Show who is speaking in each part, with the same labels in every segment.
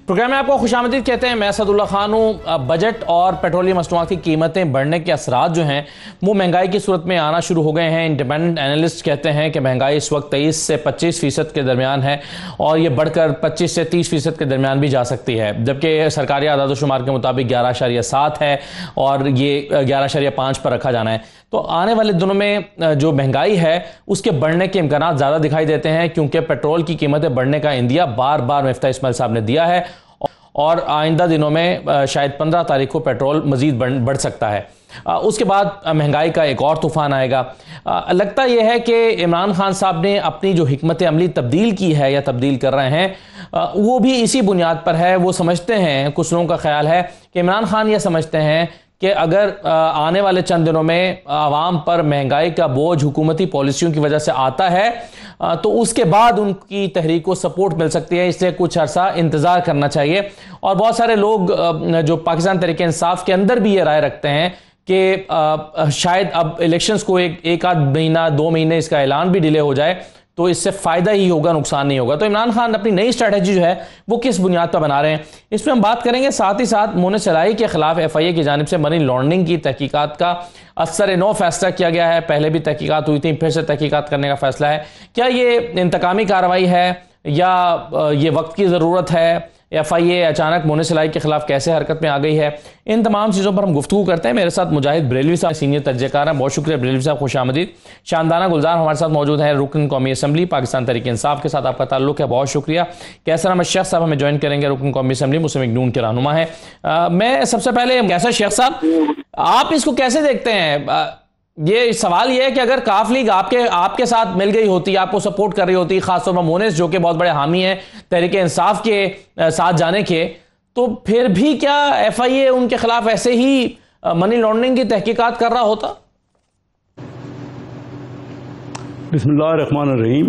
Speaker 1: Programme में आपको खुशामदीद कहते हैं। मैं असदुल्ला खान हूँ। बजट और पेट्रोलियम मसनूआत की कीमतें बढ़ने के असरात जो हैं वो महंगाई की सूरत में आना शुरू हो गए हैं। इंडिपेंडेंट एनालिस्ट कहते हैं कि महंगाई इस वक्त 23 से 25% के दरमियान है और ये बढ़कर 25 से 30% के दरमियान भी जा सकती है, जबकि सरकारी आदाद-ओ-शुमार के मुताबिक 11.7 है और ये 11.5 पर रखा जाना है। तो आने वाले दिनों में जो महंगाई है उसके बढ़ने के इम्कानात ज़्यादा दिखाई देते हैं, क्योंकि पेट्रोल की कीमतें बढ़ने का इंदिया बार बार मिफ्ता इस्माइल साहब ने दिया है और आइंदा दिनों में शायद 15 तारीख को पेट्रोल मज़ीद बढ़ सकता है। उसके बाद महंगाई का एक और तूफ़ान आएगा। लगता यह है कि इमरान खान साहब ने अपनी जो हिकमत अमली तब्दील की है या तब्दील कर रहे हैं वो भी इसी बुनियाद पर है। वो समझते हैं, कुछ लोगों का ख्याल है कि इमरान खान ये समझते हैं कि अगर आने वाले चंद दिनों में आवाम पर महंगाई का बोझ हुकूमती पॉलिसियों की वजह से आता है तो उसके बाद उनकी तहरीक को सपोर्ट मिल सकती है, इसलिए कुछ अर्सा इंतज़ार करना चाहिए। और बहुत सारे लोग जो पाकिस्तान तहरीक इंसाफ के अंदर भी ये राय रखते हैं कि शायद अब इलेक्शंस को एक आध महीना 2 महीने इसका ऐलान भी डिले हो जाए तो इससे फ़ायदा ही होगा, नुकसान नहीं होगा। तो इमरान खान अपनी नई स्ट्रैटेजी जो है वो किस बुनियाद पर बना रहे हैं, इस पर हम बात करेंगे। साथ ही साथ मोनिस इलाही के खिलाफ FIA की जानिब से मनी लॉन्ड्रिंग की तहकीकात का असर-ए-नौ फैसला किया गया है। पहले भी तहकीकात हुई थी, फिर से तहकीकात करने का फैसला है। क्या ये इंतकामी कार्रवाई है या ये वक्त की ज़रूरत है? FIA अचानक मोनिस इलाही के खिलाफ कैसे हरकत में आ गई है? इन तमाम चीज़ों पर हम गुफ्तगू करते हैं। मेरे साथ मुजाहिद बरेलवी साहब सीनियर तर्जकार हैं। बहुत शुक्रिया बरेलवी साहब, खुशामदीद। शानदाना गुलजार हमारे साथ मौजूद हैं, रुकन कौमी असम्बली पाकिस्तान तहरीक इंसाफ के साथ आपका ताल्लुक है, बहुत शुक्रिया। कैसर अहमद शेख साहब हमें ज्वाइन करेंगे, रुकन कौमी असम्बली मुस्लिम लीग नून के रहनुमा है। मैं सबसे पहले कैसर शेख साहब, आप इसको कैसे देखते हैं? ये सवाल ये है कि अगर काफ लीग आपके साथ मिल गई होती, आपको सपोर्ट कर रही होती, खासतौर पर मोनिस जो कि बहुत बड़े हामी हैं तहरीक इंसाफ के साथ जाने के, तो फिर भी क्या FIA उनके खिलाफ ऐसे ही मनी लॉन्ड्रिंग की तहकीकात कर रहा होता?
Speaker 2: बिस्मिल्लाहिर्रहमानिर्रहीम।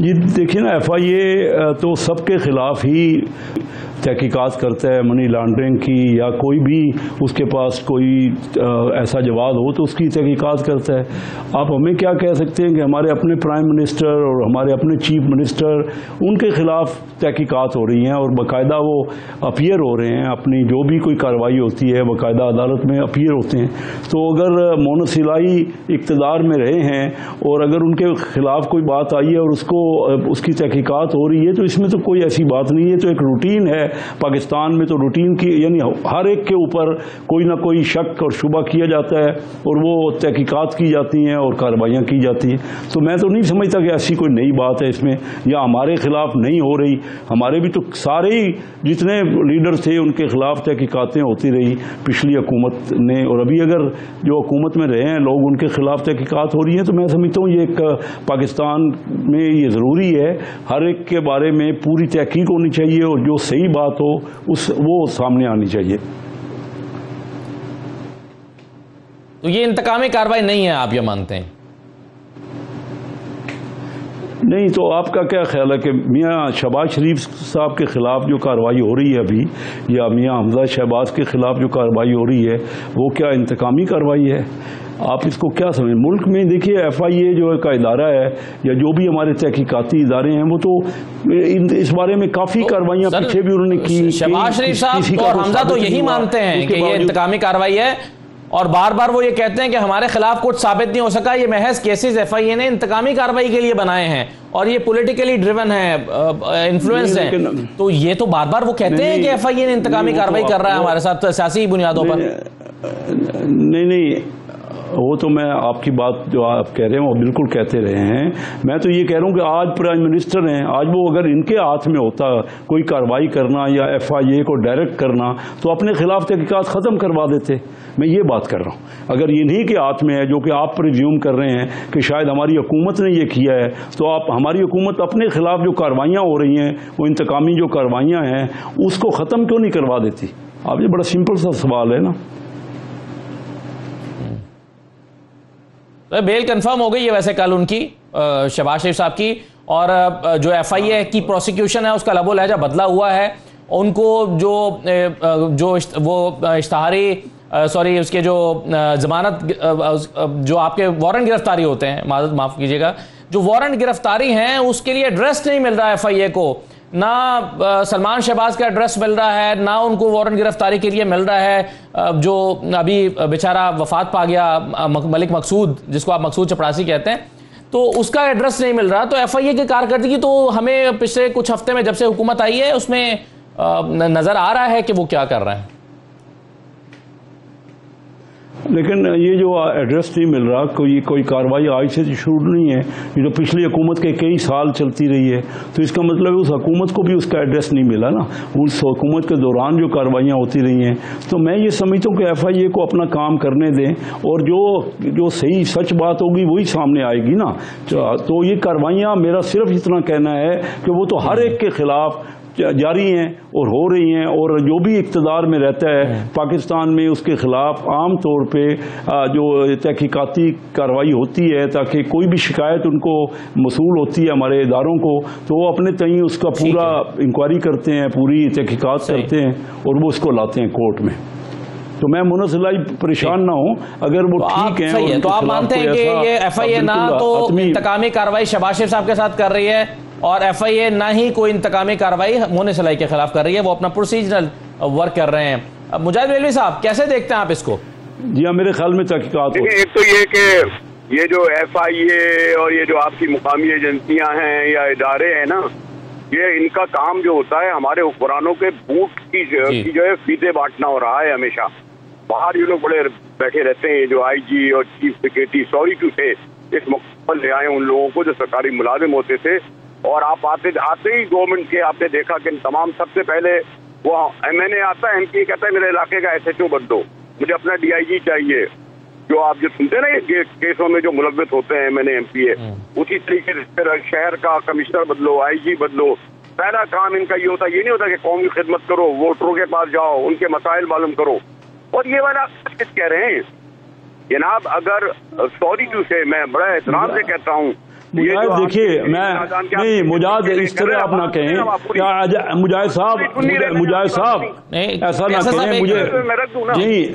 Speaker 2: ये देखिए ना, FIA तो सबके खिलाफ ही तहकीकात करता है, मनी लॉन्ड्रिंग की या कोई भी उसके पास कोई ऐसा जवाब हो तो उसकी तहकीकात करता है। आप हमें क्या कह सकते हैं कि हमारे अपने प्राइम मिनिस्टर और हमारे अपने चीफ मिनिस्टर, उनके खिलाफ तहकीकात हो रही हैं और बाकायदा वो अपीयर हो रहे हैं। अपनी जो भी कोई कार्रवाई होती है बाकायदा अदालत में अपीयर होते हैं। तो अगर मोनिस इलाही इक़्तिदार में रहे हैं और अगर उनके खिलाफ कोई बात आई है और उसकी तहकीकात हो रही है तो इसमें तो कोई ऐसी बात नहीं है। तो एक रूटीन है पाकिस्तान में, तो रूटीन की यानी हर एक के ऊपर कोई ना कोई शक और शुबा किया जाता है और वो तहकीकात की जाती हैं और कार्रवाइयाँ की जाती हैं। तो मैं तो नहीं समझता कि ऐसी कोई नई बात है इसमें या हमारे खिलाफ नहीं हो रही। हमारे भी तो सारे ही जितने लीडर थे उनके खिलाफ तहकीकातें होती रही पिछली हुकूमत ने, और अभी अगर जो हुकूमत में रहे हैं लोग उनके खिलाफ तहकीकात हो रही हैं। तो मैं समझता हूँ ये एक पाकिस्तान में ये ज़रूरी है, हर एक के बारे में पूरी तहकीक होनी चाहिए और जो सही बात हो वो सामने आनी चाहिए।
Speaker 1: तो ये इंतकामी कार्रवाई नहीं है, आप ये मानते हैं?
Speaker 2: नहीं, तो आपका क्या ख्याल है कि मियाँ शहबाज शरीफ साहब के खिलाफ जो कार्रवाई हो रही है अभी, या मियाँ हमजा शहबाज के खिलाफ जो कार्रवाई हो रही है वो क्या इंतकामी कार्रवाई है? आप इसको क्या समझें? मुल्क में देखिए FIA जो का इदारा है या जो भी हमारे तहकीकाती इदारे हैं वो तो इस बारे में काफ़ी कार्रवाइयाँ पीछे भी उन्होंने की।
Speaker 1: शहबाज शरीफ साहब और हमजा तो यही मानते हैं कि ये इंतकामी कार्रवाई है और बार बार वो ये कहते हैं कि हमारे खिलाफ कुछ साबित नहीं हो सका, ये महज केसेस FIA ने इंतकामी कार्रवाई के लिए बनाए हैं और ये पॉलिटिकली ड्रिवन है, इन्फ्लुएंस है। तो ये तो बार बार वो कहते हैं कि FIA ने इंतकामी कार्रवाई कर रहा है हमारे साथ सियासी बुनियादों पर।
Speaker 2: नहीं, वो तो मैं आपकी बात जो आप कह रहे हैं वो बिल्कुल कहते रहे हैं। मैं तो ये कह रहा हूँ कि आज प्राइम मिनिस्टर हैं, आज वो अगर इनके हाथ में होता कोई कार्रवाई करना या FIA को डायरेक्ट करना तो अपने खिलाफ तहकीकात ख़त्म करवा देते। मैं ये बात कर रहा हूँ, अगर इन्हीं के हाथ में है जो कि आप प्रिज्यूम कर रहे हैं कि शायद हमारी हुकूमत ने ये किया है, तो आप हमारी हुकूमत अपने खिलाफ जो कार्रवाइयाँ हो रही हैं वो इंतकामी जो कार्रवाइयाँ हैं उसको ख़त्म क्यों नहीं करवा देती? आप ये बड़ा सिंपल सा सवाल है ना।
Speaker 1: तो बेल कंफर्म हो गई है वैसे कल उनकी, शहबाज शरीफ साहब की, और जो FIA की प्रोसिक्यूशन है उसका लबो लहजा बदला हुआ है। उनको जो वो इश्तहारी सॉरी उसके जो जमानत जो आपके वारंट गिरफ्तारी होते हैं, माफ़ कीजिएगा, जो वारंट गिरफ्तारी हैं उसके लिए एड्रेस नहीं मिल रहा है FIA को। ना सलमान शहबाज का एड्रेस मिल रहा है, ना उनको वारंट गिरफ्तारी के लिए मिल रहा है। जो अभी बेचारा वफात पा गया मलिक मकसूद, जिसको आप मकसूद चपरासी कहते हैं, तो उसका एड्रेस नहीं मिल रहा। तो एफआईए की कारकर्दगी तो हमें पिछले कुछ हफ्ते में जब से हुकूमत आई है उसमें नजर आ रहा है कि वो क्या कर रहे हैं।
Speaker 2: लेकिन ये जो एड्रेस नहीं मिल रहा, कोई कार्रवाई आज से शुरू नहीं है, ये तो पिछली हुकूमत के कई साल चलती रही है। तो इसका मतलब है उस हुकूमत को भी उसका एड्रेस नहीं मिला ना, उस हुकूमत के दौरान जो कार्रवाइयाँ होती रही हैं। तो मैं ये समझता हूँ कि एफआईए को अपना काम करने दें, और जो सही सच बात होगी वही सामने आएगी ना। तो ये कार्रवाइयाँ, मेरा सिर्फ इतना कहना है कि वो तो हर एक के खिलाफ जारी हैं और हो रही हैं, और जो भी इक़्तिदार में रहता है पाकिस्तान में उसके खिलाफ आम तौर पे जो तहकीकाती कार्रवाई होती है, ताकि कोई भी शिकायत उनको मसूल होती है हमारे इदारों को, तो वो अपने तहीं उसका पूरा इंक्वायरी करते हैं, पूरी तहकीकात करते हैं और वो उसको लाते हैं कोर्ट में। तो मैं मुनसिलाई परेशान ना हूं अगर वो ठीक है।
Speaker 1: तो आप मानते हैं कि ये एफआईए ना तो इंतकामी कार्रवाई शहबाज शरीफ साहब के साथ कर रही है, और एफआईए ना ही कोई इंतकामी कार्रवाई मुनसिलाई के खिलाफ कर रही है, वो अपना प्रोसीजरल वर्क कर रहे हैं। अब मुजाहिद रेलवी साहब, कैसे देखते हैं आप इसको?
Speaker 2: जी हाँ, मेरे ख्याल में तहकीकात।
Speaker 3: एक तो ये कि ये जो एफआईए और ये जो आपकी मुकामी एजेंसियां हैं या इदारे हैं ना, ये इनका काम जो होता है हमारे हुक्मरानों के बूट की जो है फीते बांटना हो रहा है। हमेशा बाहर ये लोग बड़े बैठे रहते हैं, जो आईजी और चीफ सेक्रेटरी, सॉरी टू से इस मौके ले आए उन लोगों को जो सरकारी मुलाजिम होते थे, और आप आते ही गवर्नमेंट के आपने देखा कि तमाम सबसे पहले वो एमएनए आता है, एमपी कहता है मेरे इलाके का एसएचओ बदलो, मुझे अपना डीआईजी चाहिए। जो आप जो सुनते हैं ना ये केसों में जो मुलव्विस होते हैं एमएनए एमपीए, उसी तरीके से फिर शहर का कमिश्नर बदलो, आईजी बदलो। पहला काम इनका ये होता, ये नहीं होता कि कौम की खिदमत करो, वोटरों के पास जाओ, उनके मसाइल मालूम करो। और ये वाला कह रहे हैं जनाब, अगर सॉरी टू से मैं बड़ा एहतराम से कहता हूँ,
Speaker 2: देखिए मैं नहीं मुजाहिद इस तरह आप ना कहें, मुजाहिद साहब ऐसा ना कहें मुझे।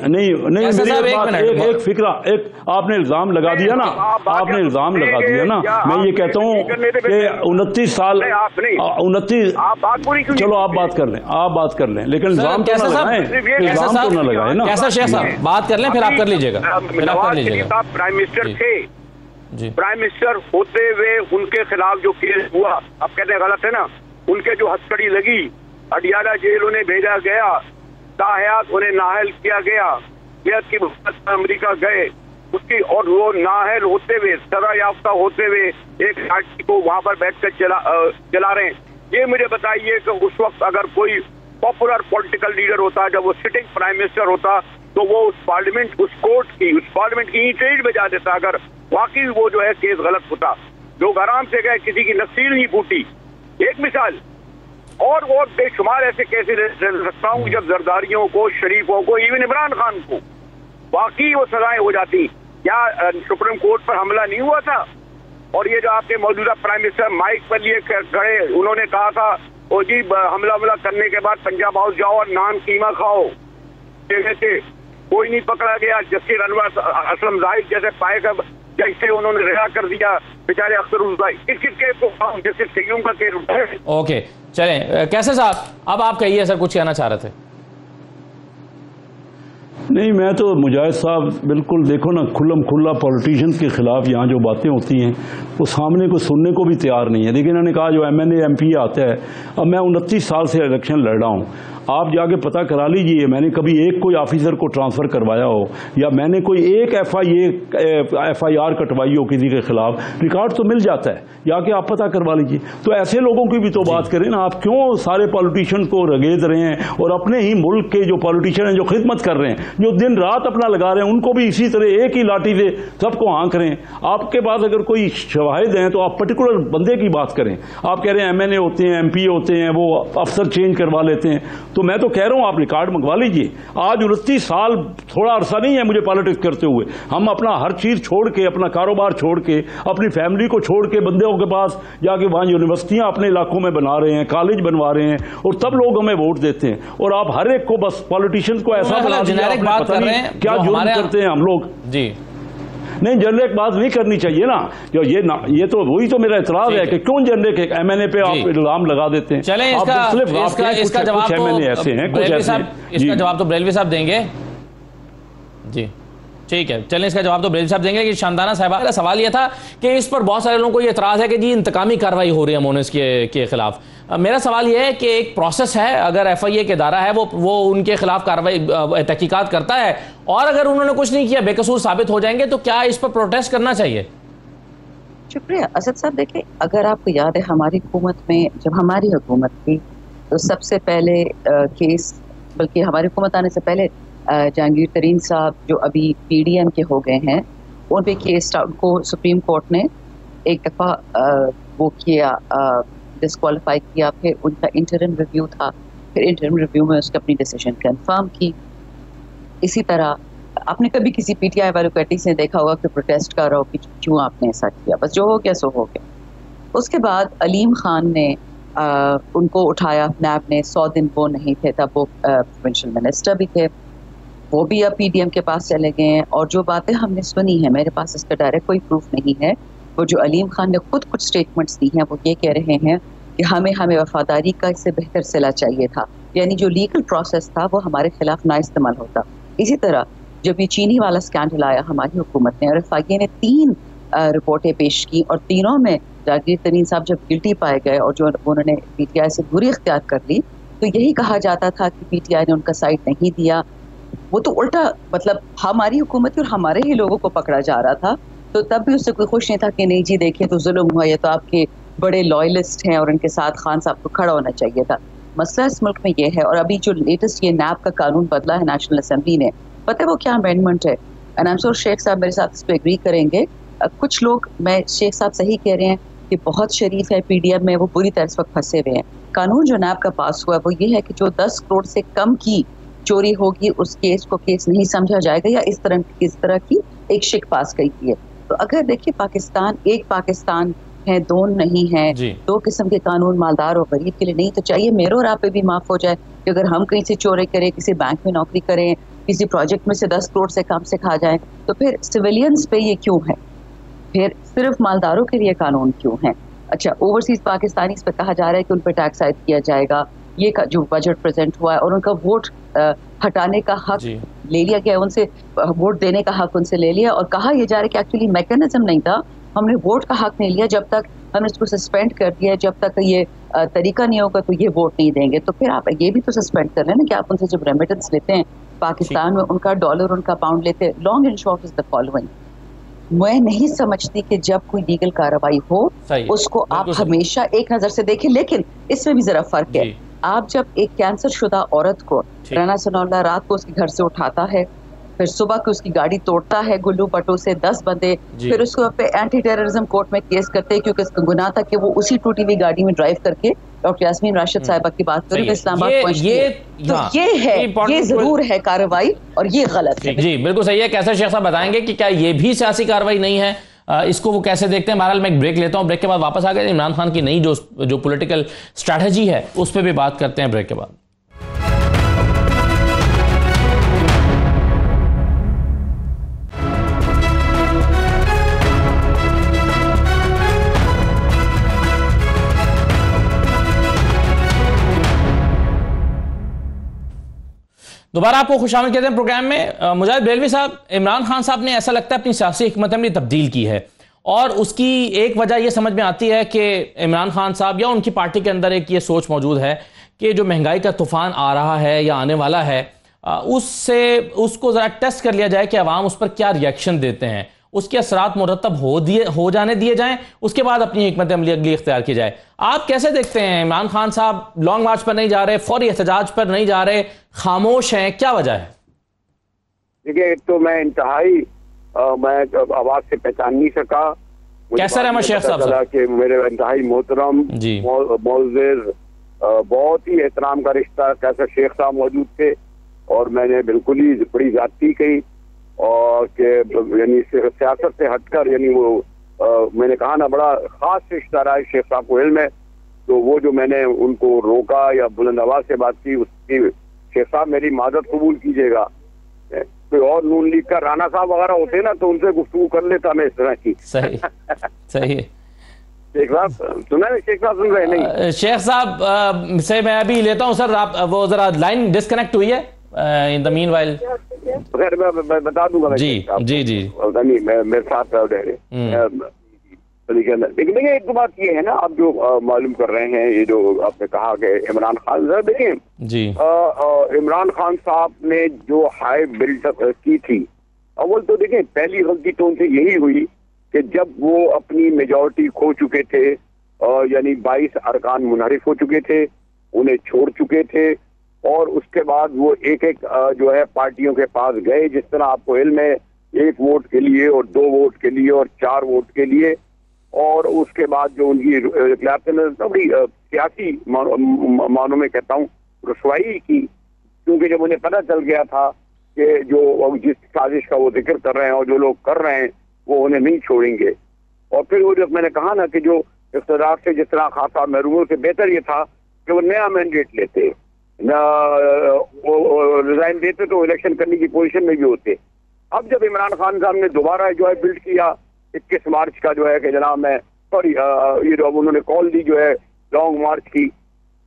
Speaker 2: नहीं मेरी बात एक फिक्रा, एक आपने इल्जाम लगा दिया ना, आपने इल्जाम लगा दिया ना। मैं ये कहता हूँ कि 29 साल 29, चलो आप बात कर लें, आप बात कर लें, लेकिन इल्जाम तो ना लगाएं, इल्जाम तो ना लगाएं ना।
Speaker 1: कैसा शेख साहब बात कर लें, फिर आप कर लीजिएगा, फिर आप कर लीजिएगा।
Speaker 3: प्राइम मिनिस्टर थे, प्राइम मिनिस्टर होते हुए उनके खिलाफ जो केस हुआ, आप कहते हैं गलत है ना, उनके जो हथकड़ी लगी, अडियाला जेल उन्हें भेजा गया, ताहयात उन्हें नाहल किया गया, बेहद की अमेरिका गए उसकी, और वो नाहल होते हुए, सजा याफ्ता होते हुए एक लाठी को वहां पर बैठकर चला रहे हैं। ये मुझे बताइए कि उस वक्त अगर कोई पॉपुलर पॉलिटिकल लीडर होता, जब वो सिटिंग प्राइम मिनिस्टर होता, तो वो उस पार्लियामेंट, उस कोर्ट की, उस पार्लियामेंट की ईंट बजा देता अगर वाकई वो जो है केस गलत होता। लोग आराम से गए, किसी की नसील नहीं फूटी। एक मिसाल और बेशुमार ऐसे केसेस ले सकता हूँ जब जरदारियों को, शरीफों को, इवन इमरान खान को वाकई वो सजाएं हो जाती। क्या सुप्रीम कोर्ट पर हमला नहीं हुआ था? और ये जो आपके मौजूदा प्राइम मिनिस्टर माइक पर लिए खड़े, उन्होंने कहा था ओ जी हमला करने के बाद पंजाब हाउस जाओ और नान कीमा खाओ, जैसे कोई नहीं पकड़ा गया। जस्टिस अनवर असलम जाहिद जैसे पाए का जैसे उन्होंने रिहा कर दिया बेचारे अख्तर भाई, इस केस को जस्टिस कयूम का केस उठाए।
Speaker 1: ओके चलें, कैसे साहब अब आप कहिए, सर कुछ कहना चाह रहे थे?
Speaker 2: नहीं मैं तो मुजाहिद साहब बिल्कुल देखो ना, खुल्लम खुल्ला पॉलिटिशियंस के खिलाफ यहाँ जो बातें होती हैं वो सामने को सुनने को भी तैयार नहीं है। लेकिन इन्होंने कहा जो एमएनए एमपी आता है, अब मैं 29 साल से इलेक्शन लड़ रहा हूँ, आप जाके पता करा लीजिए मैंने कभी एक कोई ऑफिसर को ट्रांसफर करवाया हो, या मैंने कोई एक एफआईआर कटवाई हो किसी के खिलाफ, रिकॉर्ड तो मिल जाता है, जाके आप पता करवा लीजिए। तो ऐसे लोगों की भी तो बात करें ना, आप क्यों सारे पॉलिटिशियन को रगेद रहे हैं, और अपने ही मुल्क के जो पॉलिटिशियन हैं जो खिदमत कर रहे हैं, जो दिन रात अपना लगा रहे हैं, उनको भी इसी तरह एक ही लाठी से सबको आंक रहे हैं। आपके पास अगर कोई शवाहिद हैं तो आप पर्टिकुलर बंदे की बात करें। आप कह रहे हैं एमएनए होते हैं, एमपी होते हैं, वो अफसर चेंज करवा लेते हैं, तो मैं तो कह रहा हूं आप रिकॉर्ड मंगवा लीजिए। आज 29 साल थोड़ा अरसा नहीं है मुझे पॉलिटिक्स करते हुए। हम अपना हर चीज छोड़ के, अपना कारोबार छोड़ के, अपनी फैमिली को छोड़ के बंदों के पास जाके वहां यूनिवर्सिटियां अपने इलाकों में बना रहे हैं, कॉलेज बनवा रहे हैं, और तब लोग हमें वोट देते हैं। और आप हर एक को बस पॉलिटिशियंस को ऐसा बना
Speaker 1: जेनेरिक बात कर रहे हैं,
Speaker 2: क्या जुर्म करते हैं हम लोग।
Speaker 1: जी
Speaker 2: नहीं, जेनरिक बात नहीं करनी चाहिए ना। जो ये तो वही तो मेरा एतराज है कि क्यों जेनरिक एमएनए पे आप इल्जाम लगा देते हैं।
Speaker 1: चलें, इसका जवाब
Speaker 2: एमएनए ऐसे हैं, कुछ ऐसे हैं।
Speaker 1: इसका जवाब तो बरेलवी साहब देंगे जी, ठीक है। चलें, इसका जवाब तो बरेलवी साहब देंगे। कि शानदाना साहब का सवाल यह था कि इस पर बहुत सारे लोगों को ये एतराज़ है कि जी इंतकामी कार्रवाई हो रही है मोनिस के खिलाफ। मेरा सवाल यह है कि एक प्रोसेस है, अगर एफआईए के इदारा है वो उनके खिलाफ कार्रवाई तहकीकात करता है, और अगर उन्होंने कुछ नहीं किया, बेकसूर साबित हो जाएंगे, तो क्या इस पर प्रोटेस्ट करना चाहिए?
Speaker 4: शुक्रिया असद साहब। देखिए, अगर आपको याद है हमारी हुकूमत में, जब हमारी हुकूमत थी तो सबसे पहले केस, बल्कि हमारी हुकूमत आने से पहले जहांगीर तरीन साहब जो अभी पीडीएम के हो गए हैं, उन पे केस उनको सुप्रीम कोर्ट ने एक दफ़ा वो किया, डिस्क्वालीफाई किया। फिर उनका इंटरिम रिव्यू था, फिर इंटरिम रिव्यू में उसने अपनी डिसीजन कंफर्म की। इसी तरह आपने कभी किसी पीटीआई वाले को एटलीस्ट ने देखा होगा कि प्रोटेस्ट कर रहा हो कि क्यों आपने ऐसा किया, बस जो हो गया सो हो गया। उसके बाद अलीम खान ने उनको उठाया, नैब ने 100 दिन वो नहीं थे, तब वो प्रोविंशियल मिनिस्टर भी थे, वो भी अब पीडीएम के पास चले गए हैं। और जो बातें हमने सुनी है, मेरे पास इसका डायरेक्ट कोई प्रूफ नहीं है, वो जो अलीम खान ने खुद कुछ स्टेटमेंट्स दी हैं, वो ये कह रहे हैं कि हमें वफादारी का इससे बेहतर सिला चाहिए था, यानी जो लीगल प्रोसेस था वो हमारे खिलाफ ना इस्तेमाल होता। इसी तरह जब ये चीनी वाला स्कैंडल आया हमारी हुकूमत ने, और एफआईए ने 3 रिपोर्टें पेश की, और तीनों में जहांगीर तरीन साहब जब गिल्टी पाए गए और जो उन्होंने पीटीआई से दूरी इख्तियार कर ली, तो यही कहा जाता था कि पीटीआई ने उनका साइड नहीं दिया। वो तो उल्टा, मतलब हमारी हुकूमत और हमारे ही लोगों को पकड़ा जा रहा था, तो तब भी उससे कोई खुश नहीं था कि नहीं जी देखिए तो जुल्म हुआ, ये तो आपके बड़े लॉयलिस्ट हैं और इनके साथ खान साहब को खड़ा होना चाहिए था। मसला इस मुल्क में ये है, और अभी जो लेटेस्ट ये नैब का कानून बदला है नेशनल असेंबली ने, पता है वो क्या अमेंडमेंट है? And I am sure Sheikh साहब मेरे साथ इस पर एग्री करेंगे। कुछ लोग, मैं शेख साहब सही कह रहे हैं कि बहुत शरीफ है पीडीएम में, वो पूरी तरह इस वक्त फंसे हुए हैं। कानून जो नैब का पास हुआ है वो ये है कि जो 10 करोड़ से कम की चोरी होगी उस केस को केस नहीं समझा जाएगा, या इस तरह की एक शिक पास गई है। तो अगर देखिए पाकिस्तान एक पाकिस्तान है, दो नहीं है, 2 किस्म के कानून मालदार और गरीब के लिए नहीं, तो चाहिए मेरे और आप पे भी माफ हो जाए कि अगर हम कहीं से चोरी करें, किसी बैंक में नौकरी करें, किसी प्रोजेक्ट में से 10 करोड़ से कम से खा जाए, तो फिर सिविलियंस पे ये क्यों है? फिर सिर्फ मालदारों के लिए कानून क्यों है? अच्छा, ओवरसीज पाकिस्तानी पे कहा जा रहा है कि उन पर टैक्स आयद किया जाएगा, ये जो बजट प्रेजेंट हुआ है, और उनका वोट हटाने का हक ले लिया गया, उनसे वोट देने का हक उनसे ले लिया, और कहा यह जा रहा है कि एक्चुअली मैकेनिज्म नहीं था, हमने वोट का हक नहीं लिया, जब तक हमने इसको सस्पेंड कर दिया, जब तक ये तरीका नहीं होगा तो ये वोट नहीं देंगे। तो फिर आप ये भी तो सस्पेंड कर लें ना कि आप उनसे जब रेमिटेंस लेते हैं पाकिस्तान में, उनका डॉलर उनका पाउंड लेते हैं। Long and short is the following, मैं नहीं समझती कि जब कोई लीगल कार्रवाई हो उसको आप हमेशा एक नजर से देखें, लेकिन इसमें भी जरा फर्क है। आप जब एक कैंसर शुदा औरत को, राना सनाउल्लाह रात को उसके घर से उठाता है, फिर सुबह को उसकी गाड़ी तोड़ता है गुल्लू बटू से 10 बंदे, फिर उसको पे एंटी टेररिज्म कोर्ट में केस करते हैं क्योंकि उसका गुनाह था कि वो उसी टूटी हुई गाड़ी में ड्राइव करके, डॉक्टर यास्मीन राशिद साहिबा की बात करें, इस्लामाबाद पहुंचती है। तो ये है, ये जरूर है कार्रवाई, और ये गलत है। जी
Speaker 1: बिल्कुल सही है। कैसे शेख साहब बताएंगे कि क्या ये भी सियासी कार्रवाई नहीं है? इसको वो कैसे देखते हैं? बहरहाल मैं एक ब्रेक लेता हूं, ब्रेक के बाद वापस आ गए इमरान खान की नई जो पॉलिटिकल स्ट्रैटेजी है उस पर भी बात करते हैं ब्रेक के बाद। दोबारा आपको खुशामद कहते हैं प्रोग्राम में। मुजाहिद बरेलवी साहब, इमरान खान साहब ने ऐसा लगता है अपनी सियासी हिकमत अमली तब्दील की है, और उसकी एक वजह यह समझ में आती है कि इमरान खान साहब या उनकी पार्टी के अंदर एक ये सोच मौजूद है कि जो महंगाई का तूफान आ रहा है या आने वाला है, उसको ज़रा टेस्ट कर लिया जाए कि अवाम उस पर क्या रिएक्शन देते हैं, उसके असरात मुरतब हो जाने दिए जाएं, उसके बाद अपनी हिकमत अमली अगली इख्तियार की जाए। आप कैसे देखते हैं? इमरान खान साहब लॉन्ग मार्च पर नहीं जा रहे, फौरी एहतजाज पर नहीं जा रहे, खामोश हैं, क्या वजह है?
Speaker 3: देखिए, एक तो मैं इंतहाई मैं आवाज से पहचान नहीं सका।
Speaker 1: कैसा रहा शेख साहब?
Speaker 3: कि मेरे इंतहाई मोहतरम मोअज़्ज़िज़, बहुत ही एहतराम का रिश्ता कैसर शेख साहब मौजूद थे, और मैंने बिल्कुल ही बड़ी ज्यादती की, और कि यानी सियासत से हटकर, यानी वो मैंने कहा ना, बड़ा खास रिश्ता रहा है शेख साहब को इल्म है, तो वो जो मैंने उनको रोका या बुलंद आवाज से बात की, उसकी शेख साहब मेरी मादत कबूल कीजिएगा। कोई और नून लीग का राणा साहब वगैरह होते ना तो उनसे गुफ्तगू कर लेता मैं इस तरह की।
Speaker 1: सही सही।
Speaker 3: शेख साहब सुना है? शेख साहब सुन रहे नहीं?
Speaker 1: शेख साहब से मैं अभी लेता हूं सर, आप वो जरा लाइन डिस्कनेक्ट हुई है इन द मीनवाइल।
Speaker 3: खैर मैं बता दूंगा
Speaker 1: जी जी जी
Speaker 3: नहीं, मेरे साथ लेकिन एक तो बात ये है ना, आप जो मालूम कर रहे हैं, ये जो आपने कहा कि इमरान खान, जरा देखिए
Speaker 1: जी,
Speaker 3: इमरान खान साहब ने जो हाई बिल्डअप की थी, अव्वल तो देखिए पहली गलती तो उनसे यही हुई कि जब वो अपनी मेजॉरिटी खो चुके थे, यानी 22 अरकान मुनहरिफ हो चुके थे, उन्हें छोड़ चुके थे, और उसके बाद वो एक एक जो है पार्टियों के पास गए, जिस तरह आपको इल्म है, 1 वोट के लिए और 2 वोट के लिए और 4 वोट के लिए, और उसके बाद जो उनकी बड़ी सियासी मानों में कहता हूँ रसवाई की, क्योंकि जब उन्हें पता चल गया था कि जो जिस साजिश का वो जिक्र कर रहे हैं और जो लोग कर रहे हैं वो उन्हें नहीं छोड़ेंगे, और फिर वो जो मैंने कहा ना कि जो इख्तियार से जिस तरह खासा महरूमों से बेहतर ये था कि वो नया मैंडेट लेते, रिजाइन देते तो इलेक्शन करने की पोजीशन में भी होते। अब जब इमरान खान साहब ने दोबारा जो है बिल्ड किया 21 मार्च का जो है कि जनाब मैं सॉरी ये जो उन्होंने कॉल दी जो है लॉन्ग मार्च की,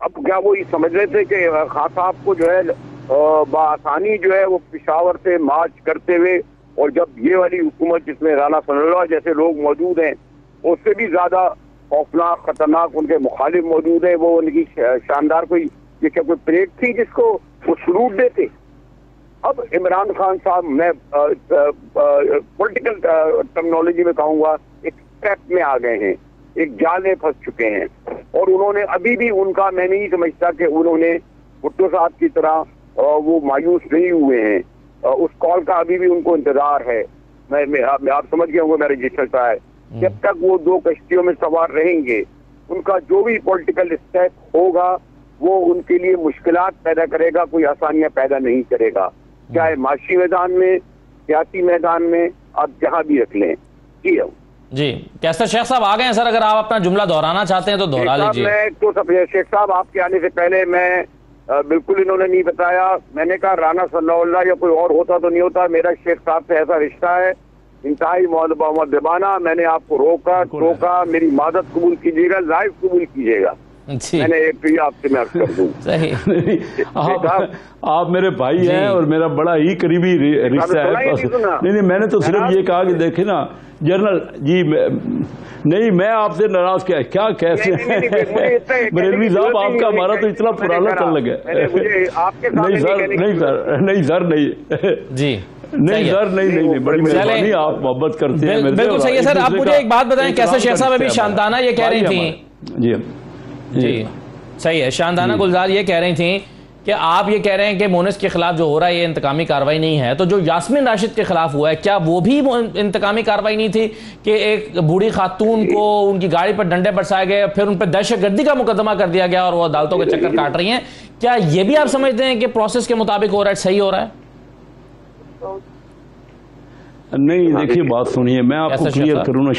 Speaker 3: अब क्या वो ये समझ रहे थे कि खान साहब को जो है बआसानी जो है वो पिशावर से मार्च करते हुए, और जब ये वाली हुकूमत जिसमें राना सनाउल्लाह जैसे लोग मौजूद हैं, उससे भी ज्यादा खौफनाक खतरनाक उनके मुखालिफ मौजूद है, वो उनकी शानदार कोई ये क्या कोई परेड थी जिसको वो सलूट देते। अब इमरान खान साहब, मैं पॉलिटिकल टर्मिनोलॉजी में कहूंगा, एक ट्रैप में आ गए हैं, एक जाल में फंस चुके हैं, और उन्होंने अभी भी उनका, मैं नहीं समझता कि उन्होंने भुट्टो साहब की तरह वो मायूस नहीं हुए हैं, उस कॉल का अभी भी उनको इंतजार है। आप समझ गए होंगे मेरा रजिस्टर का है, जब तक वो 2 कश्तियों में सवार रहेंगे, उनका जो भी पॉलिटिकल स्टेप होगा वो उनके लिए मुश्किलात पैदा करेगा, कोई आसानियां पैदा नहीं करेगा, चाहे माशी मैदान में, सियासी मैदान में, आप जहां भी रख लें।
Speaker 1: जी कैसर शेख साहब आ गए हैं सर, अगर आप अपना जुमला दोहराना चाहते हैं तो दोहरा लीजिए।
Speaker 3: मैं तो सब शेख साहब आपके आने से पहले मैं बिल्कुल इन्होंने नहीं बताया, मैंने कहा राना सनाउल्लाह या कोई और होता तो नहीं होता, मेरा शेख साहब से ऐसा रिश्ता है इंतहाई मुअद्दबाना, मैंने आपको रोका टोका, मेरी मादद कबूल कीजिएगा, लाइव कबूल कीजिएगा। मैंने एक भी आपसे मैं कर दूं। सही
Speaker 2: आप मेरे भाई हैं और मेरा बड़ा ही करीबी रिश्ता है। नहीं, मैंने तो सिर्फ ये कहा कि देखे ना जनरल जी, नहीं मैं आपसे नाराज क्या कैसे बरेलवी साहब, आपका हमारा तो इतना पुराना चल लगा। नहीं सर नहीं
Speaker 1: जी
Speaker 2: नहीं सर नहीं बड़ी मेहरबानी, आप मोहब्बत करते हैं।
Speaker 1: बिल्कुल सही है सर। आप मुझे एक बात बताएं, कैसे शेख साहब अभी शानदाना ये कह रही थी जी सही है, शानदाना गुलजार ये कह रही थी कि आप ये कह रहे हैं कि मोनिस के खिलाफ जो हो रहा है ये इंतकामी कार्रवाई नहीं है, तो जो यास्मीन राशिद के खिलाफ हुआ है क्या वो भी इंतकामी कार्रवाई नहीं थी कि एक बूढ़ी खातून को उनकी गाड़ी पर डंडे बरसाए गए, फिर उन पर दहशतगर्दी का मुकदमा कर दिया गया और वो अदालतों के चक्कर काट रही हैं? क्या ये भी आप समझते हैं कि प्रोसेस के मुताबिक हो रहा है, सही हो रहा है?
Speaker 2: नहीं देखिए, बात सुनिए, मैं आपको क्लियर करूँ ना,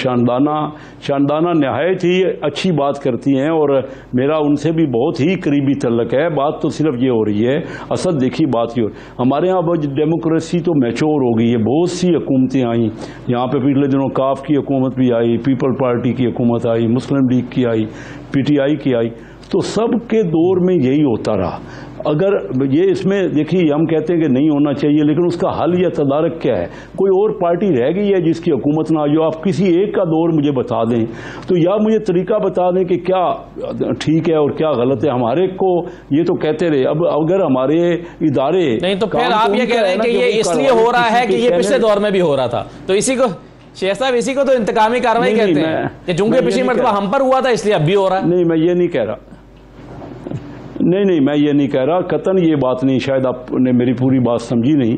Speaker 2: शानदाना नहायत ही अच्छी बात करती हैं और मेरा उनसे भी बहुत ही करीबी तल्लक है। बात तो सिर्फ ये हो रही है, असल देखिए बात ये हमारे यहाँ अब डेमोक्रेसी तो मैच्योर हो गई है, बहुत सी हुकूमतें आई यहाँ पे, पिछले दिनों काफ की हुकूमत भी आई, पीपल पार्टी की हुकूमत आई, मुस्लिम लीग की आई, PTI की आई, तो सबके दौर में यही होता रहा। अगर ये इसमें देखिए हम कहते हैं कि नहीं होना चाहिए, लेकिन उसका हल या तदारक क्या है? कोई और पार्टी रह गई है जिसकी हुकूमत ना, जो आप किसी एक का दौर मुझे बता दें, तो या मुझे तरीका बता दें कि क्या ठीक है और क्या गलत है। हमारे को ये तो कहते रहे, अब अगर हमारे इदारे
Speaker 1: नहीं, तो फिर आप ये कह रहे हैं कि ये इसलिए हो रहा है कि ये पिछले दौर में भी हो रहा था, तो इसी को शेख साहब इसी को तो इंतकामी कार्रवाई कहते हैं कि चूंकि पिछली मरतबा हम पर हुआ था इसलिए अब भी हो रहा है।
Speaker 2: नहीं, मैं ये नहीं कह रहा, नहीं मैं ये नहीं कह रहा, कतन ये बात नहीं, शायद आपने मेरी पूरी बात समझी नहीं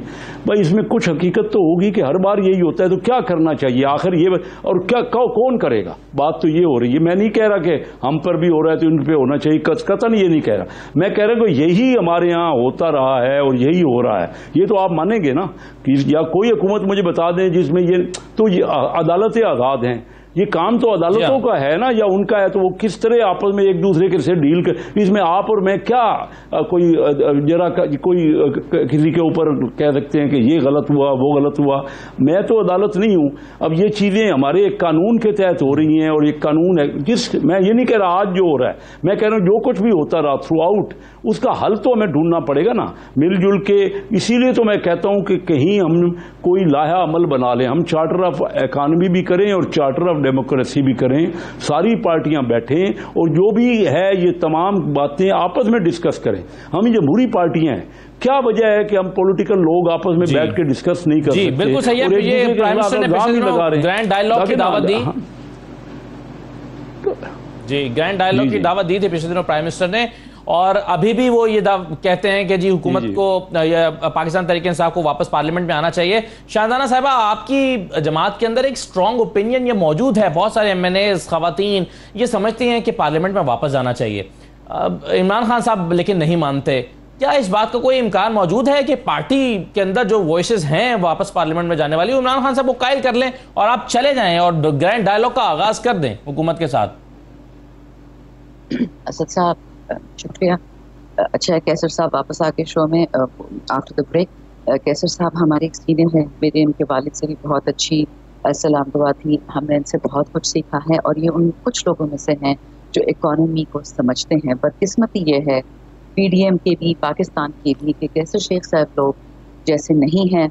Speaker 2: भाई। इसमें कुछ हकीकत तो होगी कि हर बार यही होता है, तो क्या करना चाहिए आखिर ये, और क्या कौन करेगा? बात तो ये हो रही है, मैं नहीं कह रहा कि हम पर भी हो रहा है तो इन पे होना चाहिए, कतन ये नहीं कह रहा। मैं कह रहा हूँ यही हमारे यहाँ होता रहा है और यही हो रहा है, ये तो आप मानेंगे ना कि या कोई हुकूमत मुझे बता दें जिसमें ये, तो ये अदालतें आज़ाद हैं, ये काम तो अदालतों का है ना, या उनका है, तो वो किस तरह आपस में एक दूसरे के से डील कर। इसमें आप और मैं क्या कोई जरा कोई किसी के ऊपर कह सकते हैं कि ये गलत हुआ वो गलत हुआ। मैं तो अदालत नहीं हूं। अब ये चीजें हमारे एक कानून के तहत हो रही हैं, और एक कानून है मैं ये नहीं कह रहा आज जो हो रहा है, मैं कह रहा हूं जो कुछ भी होता रहा थ्रू आउट, उसका हल तो हमें ढूंढना पड़ेगा ना मिलजुल के। इसीलिए तो मैं कहता हूं कि कहीं हम कोई लाया अमल बना लें, हम चार्टर ऑफ इकॉनमी भी करें और चार्टर ऑफ डेमोक्रेसी भी करें, सारी पार्टियां बैठें और जो भी है ये तमाम बातें आपस में डिस्कस करें। हम ये जमहूरी पार्टियां हैं, क्या वजह है कि हम पॉलिटिकल लोग आपस में बैठ के डिस्कस नहीं कर सकते?
Speaker 1: बिल्कुल सही है। ये प्राइम मिनिस्टर ने पिछले दिनों ग्रैंड डायलॉग की दावत दी। जी, ग्रैंड डायलॉग की दावत दी थी पिछले दिनों प्राइम मिनिस्टर ने, और अभी भी वो ये कहते हैं कि जी हुकूमत को पाकिस्तान तहरीक-ए-इंसाफ को वापस पार्लियामेंट में आना चाहिए। शाहजाना साहिबा, आपकी जमात के अंदर एक स्ट्रॉन्ग ओपिनियन ये मौजूद है, बहुत सारे MNAs खवातीन ये समझती हैं कि पार्लियामेंट में वापस जाना चाहिए। इमरान खान साहब लेकिन नहीं मानते। क्या इस बात का कोई इम्कान मौजूद है कि पार्टी के अंदर जो वॉइसेस हैं वापस पार्लियामेंट में जाने वाली, इमरान खान साहब वो कायल कर लें और आप चले जाएं और ग्रैंड डायलॉग का आगाज कर दें हुकूमत के साथ?
Speaker 4: असद साहब शुक्रिया। अच्छा है कैसर साहब वापस आके शो में आफ्टर द ब्रेक। कैसर साहब हमारे एक सीनियर हैं, मेरे उनके वालिद से भी बहुत अच्छी सलाम दुआ थी, हमने इनसे बहुत कुछ सीखा है, और ये उन कुछ लोगों में से हैं जो इकोनॉमी को समझते हैं। बदकिस्मती ये है PDM के भी, पाकिस्तान के भी, कि कैसर शेख साहब लोग जैसे नहीं हैं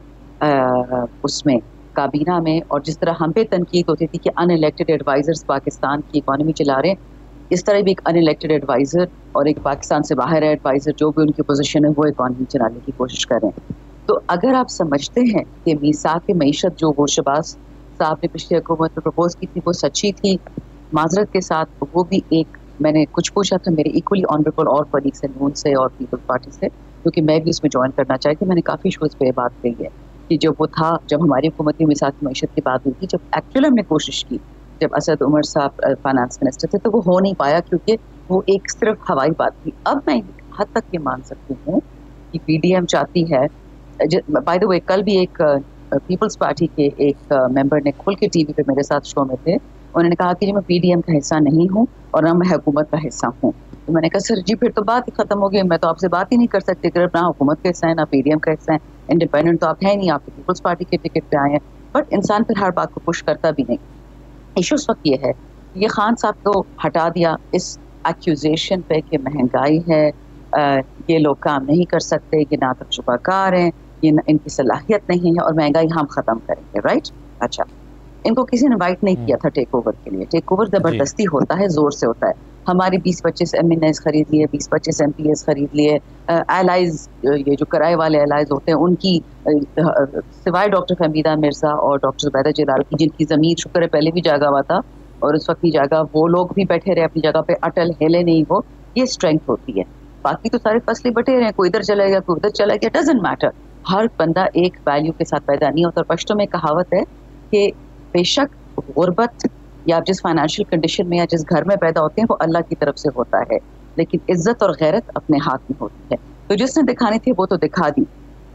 Speaker 4: उसमें काबीना में, और जिस तरह हम पे तनकीद होती थी कि अनइलेक्टेड एडवाइजर्स पाकिस्तान की इकोनॉमी चला रहे हैं, इस तरह भी एक अनइलेक्टेड एडवाइज़र और एक पाकिस्तान से बाहर है एडवाइज़र, जो भी उनकी पोजीशन है, वो इकॉनमी चलाने की कोशिश करें। तो अगर आप समझते हैं कि मीसाक मईशत जो वो शहबाज साहब ने पिछली हुकूमत में प्रपोज की थी वो सच्ची थी, माजरत के साथ वो भी एक, मैंने कुछ पूछा था मेरे इक्वली ऑनरेबल और कलीग्स से, नून से और पीपल्स पार्टी से, क्योंकि मैं भी उसमें ज्वाइन करना चाहती थी। मैंने काफ़ी शोज़ पे बात कही है कि जब वो था, जब हमारी हुकूमत की मीसाक मईशत की बात हुई थी, जब एक्चुअली हमने कोशिश की, जब असद उमर साहब फाइनेंस मिनिस्टर थे, तो वो हो नहीं पाया क्योंकि वो एक सिर्फ हवाई बात थी। अब मैं हद तक ये मान सकती हूँ कि PDM चाहती है, बाय द वे कल भी एक पीपल्स पार्टी के एक मेंबर ने खुल के TV पे मेरे साथ शो में थे, उन्होंने कहा कि जी मैं PDM का हिस्सा नहीं हूँ और ना मैं हुकूमत का हिस्सा हूँ। तो मैंने कहा सर जी फिर तो बात ही खत्म हो गई, मैं तो आपसे बात ही नहीं कर सकती, अगर ना हुकूमत का हिस्सा है ना PDM का हिस्सा है, इंडिपेंडेंट तो आप है नहीं, आप पीपल्स पार्टी के टिकट पे आए हैं। बट इंसान फिर हर बात को पुश करता भी नहीं। इशू उस वक्त ये है, ये खान साहब को हटा दिया इस एक्यूजेशन पे कि महंगाई है, ये लोग काम नहीं कर सकते, ये ना तजुर्बाकार हैं, ये इनकी सलाहियत नहीं है और महंगाई हम ख़त्म करेंगे, राइट। अच्छा, इनको किसी ने इनवाइट नहीं किया था टेक ओवर के लिए। टेक ओवर ज़बरदस्ती होता है, ज़ोर से होता है। हमारे 20-25 MNAs खरीद लिए, 20-25 MPs खरीद लिए, एलाइज, ये जो किराए वाले एलाइज होते हैं उनकी, सिवाय डॉक्टर फहमीदा मिर्ज़ा और डॉक्टर ज़ुबैदा जलाल की, जिनकी ज़मीर शुक्र है पहले भी जागा हुआ था और उस वक्त की जगह, वो लोग भी बैठे रहे अपनी जगह पे, अटल हिले नहीं, वो ये स्ट्रेंथ होती है। बाकी तो सारे फसलें बटे रहे, कोई इधर चला गया कोई उधर चला गया, डजंट मैटर। हर बंदा एक वैल्यू के साथ पैदा नहीं होता। और पश्तो में कहावत है कि बेशक गुर्बत या जिस फाइनेंशियल कंडीशन में या जिस घर में पैदा होते हैं वो अल्लाह की तरफ से होता है, लेकिन इज्जत और गैरत अपने हाथ में होती है। तो जिसने दिखानी थी वो तो दिखा दी।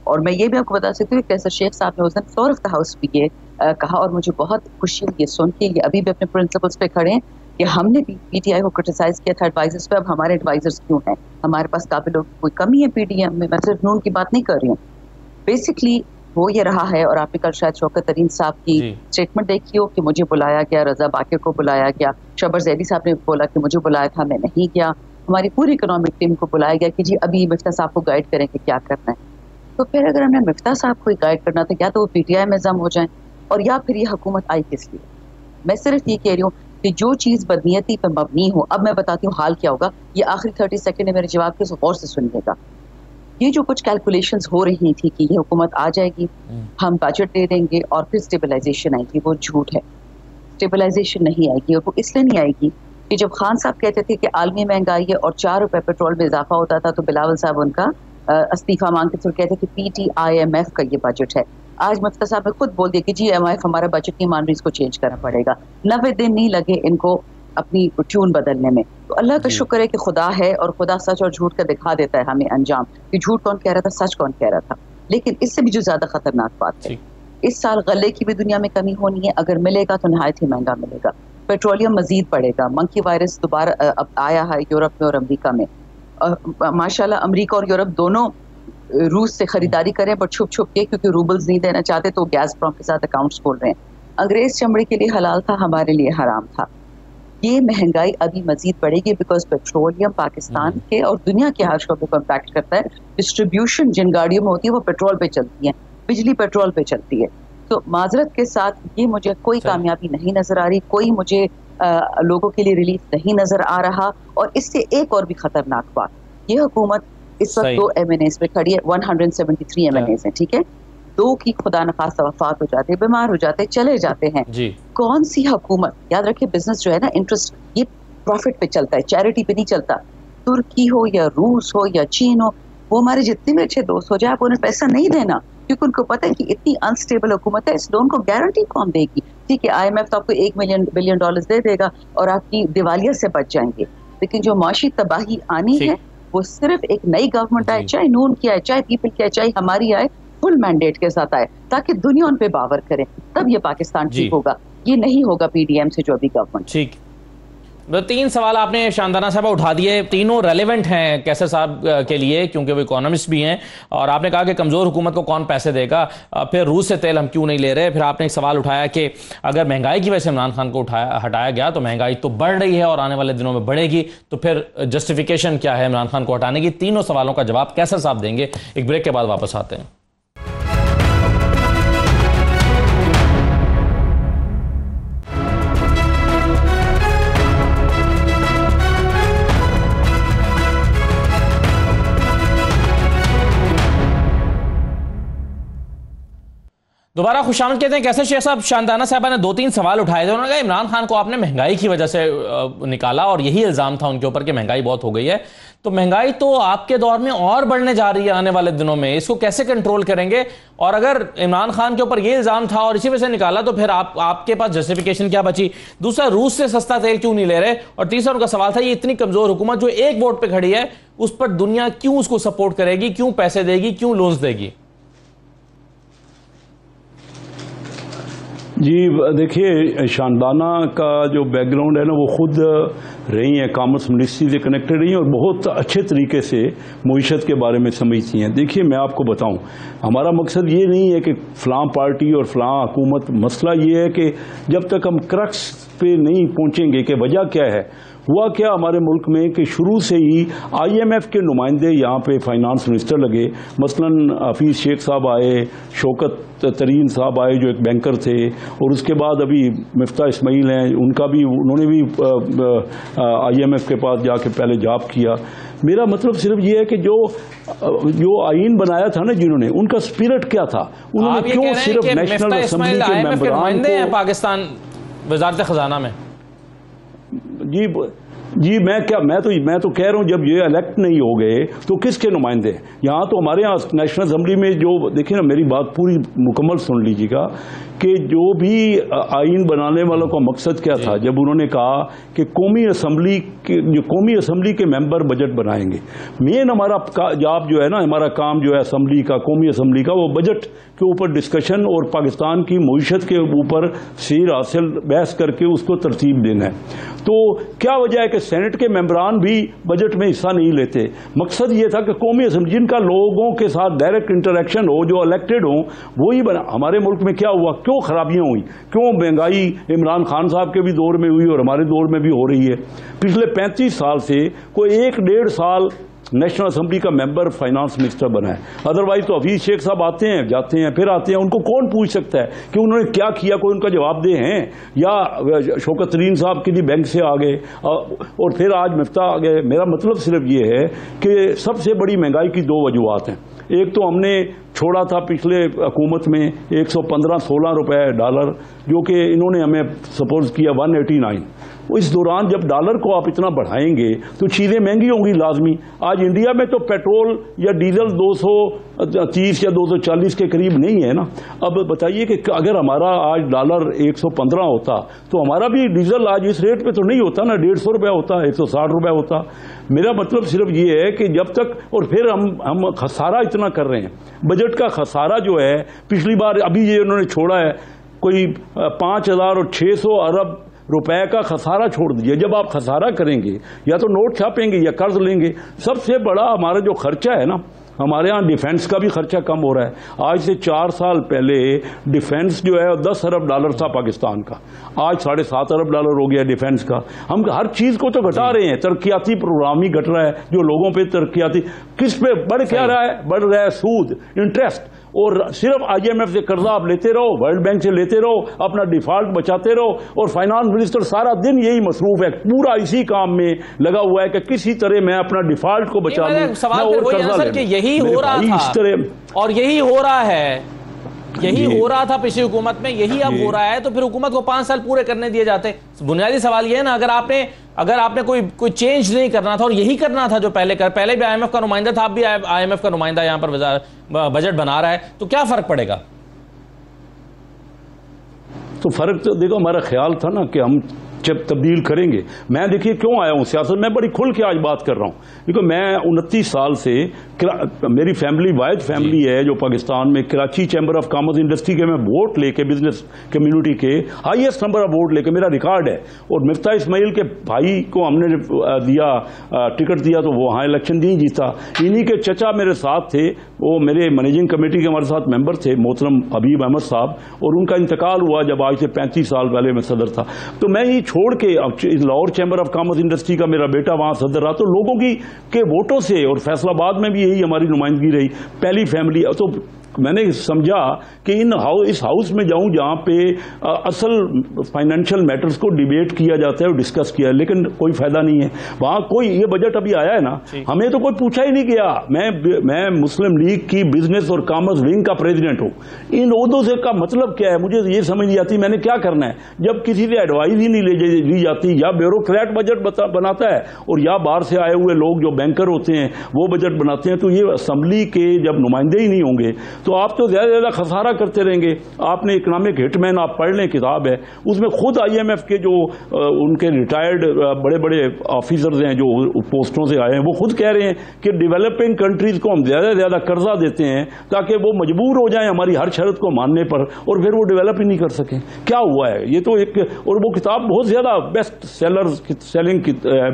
Speaker 4: और मैं ये भी आपको बता सकती हूँ कैसर शेख साहब ने उस दिन फ्लोर ऑफ द हाउस भी ये कहा, और मुझे बहुत खुशी हुई ये सुन के, ये अभी भी अपने प्रिंसिपल्स पे खड़े हैं कि हमने भी PTI को क्रिटिसाइज किया था एडवाइजर्स पे, अब हमारे एडवाइजर्स क्यों हैं, हमारे पास काबिल लोग, कोई कमी है PDM में। मैं सिर्फ नून की बात नहीं कर रही हूँ, बेसिकली वो ये रहा है। और आपने कल शायद शौकत तरीन साहब की स्टेटमेंट देखी हो कि मुझे बुलाया गया, रजा बाकिर को बुलाया गया, शबर जैदी साहब ने बोला कि मुझे बुलाया था, मैं नहीं गया, हमारी पूरी इकोनॉमिक टीम को बुलाया गया कि जी अभी मिफ्ता साहब को गाइड करें कि क्या करना है। तो फिर अगर हमने मिफ्ता साहब को गाइड करना था, या तो वो PTI में जम हो जाए और या फिर ये हुकूमत आई किस लिए। मैं सिर्फ ये कह रही हूँ कि जो चीज़ बदनीयती पर मबनी हो, अब मैं बताती हूँ हाल क्या होगा, ये आखिरी 30 सेकंड में मेरे जवाब के गौर से सुनिएगा। ये जो कुछ कैलकुलेशंस हो रही थी कि ये हुकूमत आ जाएगी, हम बजट दे देंगे और फिर स्टेबलाइजेशन आएगी, वो झूठ है। स्टेबलाइजेशन नहीं आएगी, और वो इसलिए नहीं आएगी कि जब खान साहब कहते थे कि आलमी महंगाई है और 4 रुपए पेट्रोल में इजाफा होता था, तो बिलावल साहब उनका इस्तीफा मांगते थे, कहते थे PTIMF का ये बजट है। आज मुफ्ती साहब ने खुद बोल दिया कि जी MIF हमारा बजट नहीं मान रही, इसको चेंज करना पड़ेगा। 90 दिन नहीं लगे इनको अपनी ट्यून बदलने में। तो अल्लाह का शुक्र है कि खुदा है और खुदा सच और झूठ का दिखा देता है हमें अंजाम, कि झूठ कौन कह रहा था, सच कौन कह रहा था। लेकिन इससे भी जो ज्यादा खतरनाक बात है इस साल गले की भी दुनिया में कमी होनी है, अगर मिलेगा तो नहायत ही महंगा मिलेगा। पेट्रोलियम मजीद बढ़ेगा, मंकी वायरस दोबारा अब आया है यूरोप में और अमेरिका में। माशाल्लाह अमेरिका और यूरोप दोनों रूस से खरीदारी करें पर छुप छुप के, क्योंकि रूबल्स नहीं देना चाहते तो गैसप्रॉम के साथ अकाउंट्स खोल रहे हैं। अंग्रेज चमड़े के लिए हलाल था, हमारे लिए हराम था। ये महंगाई अभी मजीद बढ़ेगी बिकॉज पेट्रोलियम पाकिस्तान के और दुनिया के हर शोबे को इम्पैक्ट करता है। डिस्ट्रीब्यूशन जिन गाड़ियों में होती है वो पेट्रोल पे चलती है, बिजली पेट्रोल पे चलती है। तो माजरत के साथ ये मुझे कोई कामयाबी नहीं नजर आ रही, कोई मुझे लोगों के लिए रिलीफ नहीं नजर आ रहा। और इससे एक और भी खतरनाक बात, ये हुकूमत इस वक्त 2 MNAs पे खड़ी है, 173 MNAs हैं, ठीक है। 2 की खुदा नखास्ता वफात हो जाते, बीमार हो जाते, चले जाते हैं। कौन सी हुकूमत, याद रखिए बिजनेस जो है ना, इंटरेस्ट ये प्रॉफिट पे चलता है, चैरिटी पे नहीं चलता। तुर्की हो या रूस हो या चीन हो, वो हमारे जितने भी अच्छे दोस्त हो जाए, आप उन्हें पैसा नहीं देना, क्योंकि उनको पता है कि इतनी अनस्टेबल हुकूमत है, इस लोन को गारंटी कौन देगी। ठीक है, IMF तो आपको $1 बिलियन दे देगा और आपकी दिवालिया से बच जाएंगे, लेकिन जो माशी तबाही आनी है वो सिर्फ एक नई गवर्नमेंट आए, चाहे नून की आए, चाहे पीपल की आए, चाहे हमारी आए, फुल मैंडेट के साथ आए, ताकि दुनिया उन पे बावर करे, तब ये पाकिस्तान ठीक होगा। ये नहीं होगा PDM से जो अभी गवर्नमेंट।
Speaker 1: ठीक, 3 सवाल आपने शानदाना साहब उठा दिए, तीनों रेलेवेंट हैं कैसर साहब के लिए, क्योंकि वो इकोनॉमिस्ट भी हैं। और आपने कहा कि कमज़ोर हुकूमत को कौन पैसे देगा, फिर रूस से तेल हम क्यों नहीं ले रहे। फिर आपने एक सवाल उठाया कि अगर महंगाई की वजह से इमरान खान को हटाया गया तो महंगाई तो बढ़ रही है और आने वाले दिनों में बढ़ेगी, तो फिर जस्टिफिकेशन क्या है इमरान खान को हटाने की। तीनों सवालों का जवाब कैसर साहब देंगे। एक ब्रेक के बाद वापस आते हैं। दोबारा खुशामद कहते हैं। कैसे शेख साहब, शानदाना साहबा ने 2-3 सवाल उठाए थे। उन्होंने कहा इमरान खान को आपने महंगाई की वजह से निकाला और यही इल्ज़ाम था उनके ऊपर कि महंगाई बहुत हो गई है। तो महंगाई तो आपके दौर में और बढ़ने जा रही है आने वाले दिनों में, इसको कैसे कंट्रोल करेंगे? और अगर इमरान खान के ऊपर ये इल्ज़ाम था और इसी वजह से निकाला तो फिर आपके पास जस्टिफिकेशन क्या बची? दूसरा, रूस से सस्ता तेल क्यों नहीं ले रहे? और तीसरा उनका सवाल था ये इतनी कमज़ोर हुकूमत जो एक वोट पर खड़ी है, उस पर दुनिया क्यों उसको सपोर्ट करेगी, क्यों पैसे देगी, क्यों लोन्स देगी?
Speaker 2: जी देखिए, शानदाना का जो बैकग्राउंड है ना, वो खुद रही हैं, कॉमर्स मिनिस्ट्री से कनेक्टेड रही हैं और बहुत अच्छे तरीके से मईशत के बारे में समझती हैं। देखिए मैं आपको बताऊं, हमारा मकसद ये नहीं है कि फ़लाँ पार्टी और फ़लाँ हुकूमत, मसला ये है कि जब तक हम क्रक्स पे नहीं पहुंचेंगे कि वजह क्या है। हुआ क्या हमारे मुल्क में कि शुरू से ही IMF के नुमाइंदे यहाँ पे फाइनेंस मिनिस्टर लगे, मसलन हफीज़ शेख साहब आए, शौकत तरीन साहब आए जो एक बैंकर थे, और उसके बाद अभी मिफ्ता इस्माइल हैं, उन्होंने भी IMF के पास जाके पहले जॉब किया। मेरा मतलब सिर्फ ये है कि जो आईन बनाया था ना जिन्होंने, उनका स्पिरिट क्या था, उन्होंने क्यों सिर्फ नेशनल असेंबली के मेंबरान को
Speaker 1: पाकिस्तान वज़ारत ख़जाना में।
Speaker 2: जी मैं तो कह रहा हूं, जब ये इलेक्ट नहीं हो गए तो किसके नुमाइंदे? यहाँ तो हमारे यहाँ नेशनल असेंबली में जो, देखिए ना, मेरी बात पूरी मुकम्मल सुन लीजिएगा कि जो भी आइन बनाने वालों का मकसद क्या था, जब उन्होंने कहा कि कौमी असम्बली के मेंबर बजट बनाएंगे। मेन हमारा जॉब जो है ना, हमारा काम जो है असम्बली का, कौमी असम्बली का, वो बजट के ऊपर डिस्कशन और पाकिस्तान की मईशत के ऊपर सीर हासिल बहस करके उसको तरतीब देना है। तो क्या वजह है कि सेनेट के मेंबरान भी बजट में हिस्सा नहीं लेते? मकसद ये था कि कौमी असम्बली, जिनका लोगों के साथ डायरेक्ट इंटरेक्शन हो, जो इलेक्टेड हो, वही बना। हमारे मुल्क में क्या हुआ, क्यों खराबियां हुई, क्यों महंगाई इमरान खान साहब के भी दौर में हुई और हमारे दौर में भी हो रही है। पिछले 35 साल से कोई 1-1.5 साल नेशनल असेंबली का मेंबर फाइनेंस मिनिस्टर बना है, अदरवाइज तो हफीज शेख साहब आते हैं, जाते हैं, फिर आते हैं, उनको कौन पूछ सकता है कि उन्होंने क्या किया? कोई उनका जवाबदेह हैं? या शौकत तरीन साहब किसी बैंक से आ गए और फिर आज मिफ्ता आ गए? मेरा मतलब सिर्फ ये है कि सबसे बड़ी महंगाई की 2 वजूहत हैं। एक तो हमने छोड़ा था पिछले हुकूमत में 115-16 रुपए डॉलर, जो कि इन्होंने हमें सपोज किया 189। इस दौरान जब डॉलर को आप इतना बढ़ाएंगे तो चीज़ें महंगी होंगी लाजमी। आज इंडिया में तो पेट्रोल या डीजल 230 या 240 के करीब नहीं है ना। अब बताइए कि अगर हमारा आज डॉलर 115 होता तो हमारा भी डीजल आज इस रेट पे तो नहीं होता ना, 150 रुपये होता, 160 रुपये होता। मेरा मतलब सिर्फ ये है कि जब तक, और फिर हम सारा इतना करना कर रहे हैं। बजट का खसारा जो है पिछली बार अभी ये उन्होंने छोड़ा है कोई 5,600 अरब रुपए का खसारा छोड़ दीजिए। जब आप खसारा करेंगे या तो नोट छापेंगे या कर्ज लेंगे। सबसे बड़ा हमारा जो खर्चा है ना, हमारे यहाँ डिफेंस का भी खर्चा कम हो रहा है। आज से 4 साल पहले डिफेंस जो है 10 अरब डॉलर था पाकिस्तान का, आज 7.5 अरब डॉलर हो गया डिफेंस का। हम हर चीज को तो घटा रहे हैं, तरक्याती प्रोग्राम ही घट रहा है। जो लोगों पे तरक्याती किस पे बढ़ क्या रहा है? बढ़ रहा है सूद, इंटरेस्ट। और सिर्फ IMF से कर्जा आप लेते रहो, वर्ल्ड बैंक से लेते रहो, अपना डिफॉल्ट बचाते रहो, और फाइनेंस मिनिस्टर सारा दिन यही मसरूफ है, पूरा इसी काम में लगा हुआ है कि किसी तरह मैं अपना डिफॉल्ट को बचा लूं और कर्जा ले।
Speaker 1: यही हो रहा था और यही हो रहा है, यही हो रहा था पिछली हुकूमत में, यही अब हो रहा है। तो फिर हुकूमत को 5 साल पूरे करने दिए जाते। बुनियादी सवाल ये है ना, अगर आपने कोई चेंज नहीं करना था और यही करना था जो पहले भी IMF का नुमाइंदा था, अब भी IMF का नुमाइंदा यहां पर बजट बना रहा है, तो क्या फर्क पड़ेगा?
Speaker 2: तो फर्क तो देखो, हमारा ख्याल था ना कि हम जब तब्दील करेंगे। मैं देखिए क्यों आया हूं सियासत में, बड़ी खुल के आज बात कर रहा हूं, क्योंकि मैं 29 साल से, मेरी फैमिली वाहिद फैमिली है जो पाकिस्तान में Karachi chamber of commerce industry के मैं वोट लेके, बिजनेस कम्युनिटी के हाईएस्ट नंबर ऑफ वोट लेके मेरा रिकॉर्ड है। और मिफ्ता इस्माइल के भाई को हमने दिया टिकट दिया तो वो वहाँ इलेक्शन नहीं जीता। इन्हीं के चचा मेरे साथ थे, वो मेरे मैनेजिंग कमेटी के हमारे साथ मेंबर थे, मोहतरम हबीब अहमद साहब, और उनका इंतकाल हुआ जब आज से 35 साल पहले मैं सदर था। तो मैं ही छोड़ के Lahore chamber of commerce industry का मेरा बेटा वहां सदर रहा, तो लोगों के वोटों से, और फैसलाबाद में भी यही हमारी नुमाइंदगी रही, पहली फैमिली। तो मैंने समझा कि इस हाउस में जाऊं जहां पे असल फाइनेंशियल मैटर्स को डिबेट किया जाता है और डिस्कस किया है, लेकिन कोई फायदा नहीं है वहां। कोई ये बजट अभी आया है ना, हमें तो कोई पूछा ही नहीं गया। मैं मुस्लिम लीग की बिजनेस और कॉमर्स विंग का प्रेसिडेंट हूं। इन ओहदों से का मतलब क्या है मुझे ये समझ नहीं आती, मैंने क्या करना है जब किसी से एडवाइस ही नहीं ली जाती। या ब्यूरोक्रेट बजट बनाता है और या बाहर से आए हुए लोग जो बैंकर होते हैं वो बजट बनाते हैं। तो ये असेंबली के जब नुमाइंदे ही नहीं होंगे तो आप तो ज्यादा ज्यादा खसारा करते रहेंगे। आपने इकोनॉमिक हिटमैन आप पढ़ लें, किताब है, उसमें खुद IMF के जो उनके रिटायर्ड बड़े बड़े ऑफिसर्स हैं जो पोस्टों से आए हैं, वो खुद कह रहे हैं कि डेवलपिंग कंट्रीज को हम ज्यादा ज्यादा कर्जा देते हैं ताकि वो मजबूर हो जाएं हमारी हर शर्त को मानने पर, और फिर वो डेवलप ही नहीं कर सकें। क्या हुआ है ये तो एक, और वो किताब बहुत ज्यादा बेस्ट सेलिंग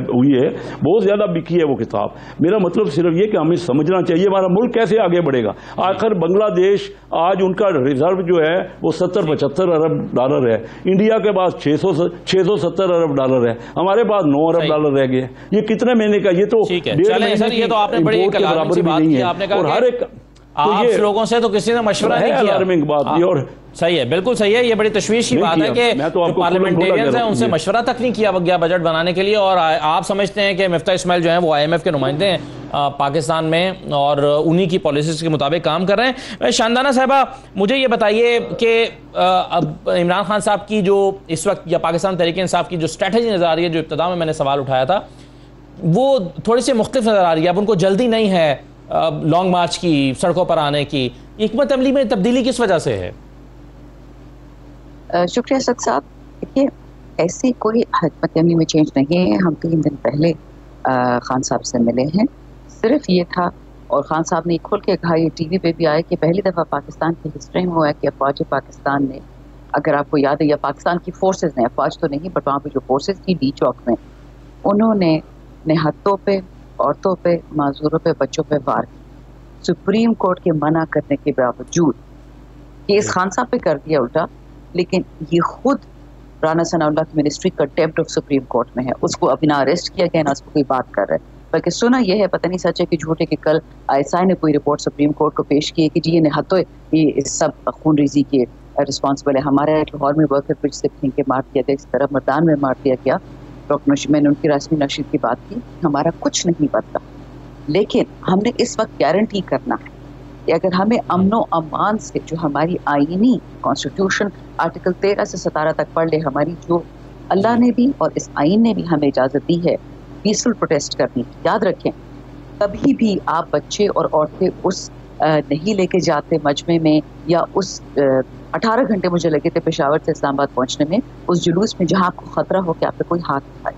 Speaker 2: हुई है, बहुत ज्यादा बिकी है वो किताब। मेरा मतलब सिर्फ ये कि हमें समझना चाहिए हमारा मुल्क कैसे आगे बढ़ेगा। आखिर बांग्लादेश आज उनका रिजर्व जो है वो 70-75 अरब डॉलर है, इंडिया के पास 670 अरब डॉलर है, हमारे पास 9 अरब डॉलर रह गए। ये कितने महीने का, ये तो 1.5 महीने की इम्पोर्ट के बराबर भी नहीं है। और हर एक
Speaker 1: आप लोगों से तो किसी ने मशवरा नहीं किया।
Speaker 2: अलार्मिंग बात ये, और
Speaker 1: सही है, बिल्कुल सही है। ये बड़ी तशवीश की बात है कि जो पार्लियामेंटेरियंस हैं उनसे मशवरा तक नहीं किया गया बजट बनाने के लिए। और आप समझते हैं कि मिफ्ता इस्माइल जो है वो IMF के नुमाइंदे हैं पाकिस्तान में और उन्हीं की पॉलिसीज के मुताबिक काम कर रहे हैं। शानदाना साहिबा, मुझे ये बताइए कि अब इमरान खान साहब की जो इस वक्त, या पाकिस्तान तहरीक इंसाफ की जो स्ट्रेटजी नजर आ रही है, जो इब्तिदा में मैंने सवाल उठाया था, वो थोड़ी सी मुख्तलिफ नजर आ रही है। अब उनको जल्दी नहीं है लॉन्ग मार्च की, सड़कों पर आने की। हिकमत अमली में तब्दीली किस वजह से है?
Speaker 4: शुक्रिया असद साहब। देखिए, ऐसी कोई हिकमत अमली में चेंज नहीं है। हम 3 दिन पहले खान साहब से मिले हैं, सिर्फ ये था, और खान साहब ने खुल के कहा, ये TV पे भी आया कि पहली दफ़ा पाकिस्तान की हिस्ट्री में हुआ है कि अफवाज पाकिस्तान ने, अगर आपको याद है, या पाकिस्तान की फोर्सेज ने, अफवाज तो नहीं बट वहाँ पे जो फोर्सेज थी डी चौक में, उन्होंने निहत्तों पे, औरतों पे, माजूरों पे, बच्चों पे वार किया। सुप्रीम कोर्ट के मना करने के बावजूद केस खान साहब पे कर दिया उल्टा, लेकिन ये खुद राना सनाउल्लाह की ministry contempt of supreme court में है। उसको अभी ना अरेस्ट किया गया ना उस पर कोई बात कर रहा है, बल्कि सुना यह है, पता नहीं सच है कि झूठ है, कि कल ISI ने कोई रिपोर्ट सुप्रीम कोर्ट को पेश की है कि जी ये निहत्तों, ये सब खून रेजी के रिस्पॉन्सिबल है। हमारे लाहौर में वर्कर ब्रिज से फेंक के मार दिया गया, इस तरह मर्दान में मार दिया गया। डॉक्टर नशीद, मैंने उनकी रस्मी नशीद की बात की, हमारा कुछ नहीं बदला, लेकिन हमने इस वक्त गारंटी करना है कि अगर हमें अमनो अमान से, जो हमारी आईनी कॉन्स्टिट्यूशन आर्टिकल 13 से 17 तक पढ़ ले, हमारी जो अल्लाह ने भी और इस आइन ने भी हमें इजाज़त दी है पीसफुल प्रोटेस्ट करनी, याद रखें कभी भी आप बच्चे और औरतें उस नहीं लेके जाते मजमे में, या उस 18 घंटे मुझे लगे थे पेशावर से इस्लामाबाद पहुंचने में, उस जुलूस में जहां आपको खतरा हो कि आप पे कोई हाथ उठाए।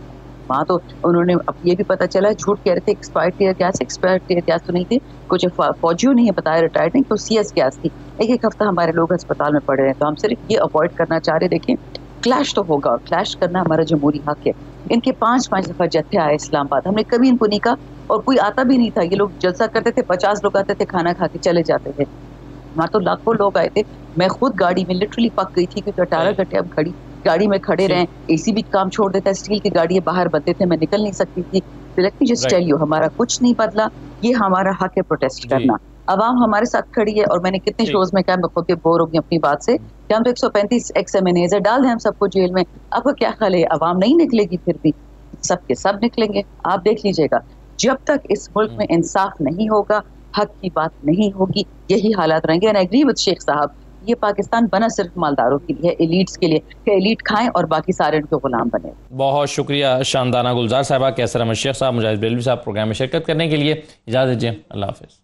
Speaker 4: वहाँ तो उन्होंने अब ये भी पता चला झूठ कह रहे थे एक्सपायर्ड टीयर गैस तो नहीं थी, कुछ फौजियों ने बताया रिटायर्ड नहीं तो CS गैस थी। एक हफ्ता हमारे लोग अस्पताल में पड़े हैं। तो हम सिर्फ ये अवॉइड करना चाह रहे। देखिए क्लैश तो होगा और क्लैश करना हमारा जमहूरी हक है। इनके 5-5 दफा जत्थे आए इस्लामाबाद, हमने कभी इनको नहीं कहा और कोई आता भी नहीं था। ये लोग जलसा करते थे, 50 लोग आते थे, खाना खा के चले जाते थे। वहाँ तो लाखों लोग आए थे। मैं खुद गाड़ी में लिटरली पक गई थी क्योंकि 18 घंटे अब गाड़ी में खड़े रहे। AC भी काम छोड़ देता है, स्टील की गाड़ी बाहर बनते थे, मैं निकल नहीं सकती थी। Let me just tell you, हमारा कुछ नहीं बदला। ये हमारा हक है प्रोटेस्ट करना। अवाम हमारे साथ खड़ी है और मैंने कितने शोज में कहा, मैं खुद के बोर हो गई अपनी बात से कि हम तो 135 XMNAs डाल दें हम सबको जेल में। अब क्या ख्याल है, अवाम नहीं निकलेगी? फिर भी सबके सब निकलेंगे। आप देख लीजिएगा, जब तक इस मुल्क में इंसाफ नहीं होगा, हक की बात नहीं होगी, यही हालात रहेंगे। And I agree with Sheikh साहब, ये पाकिस्तान बना सिर्फ मालदारों के लिए, एलीट्स के लिए, कि एलीट खाएं और बाकी सारे उनके गुलाम बने।
Speaker 1: बहुत शुक्रिया शानदाना गुलजार साहबा, कैसर अहमद शेख साहब, मुजाहिद बरेलवी साहब प्रोग्राम में शिरकत करने के लिए। इजाज़त दीजिए, अल्लाह हाफिज़।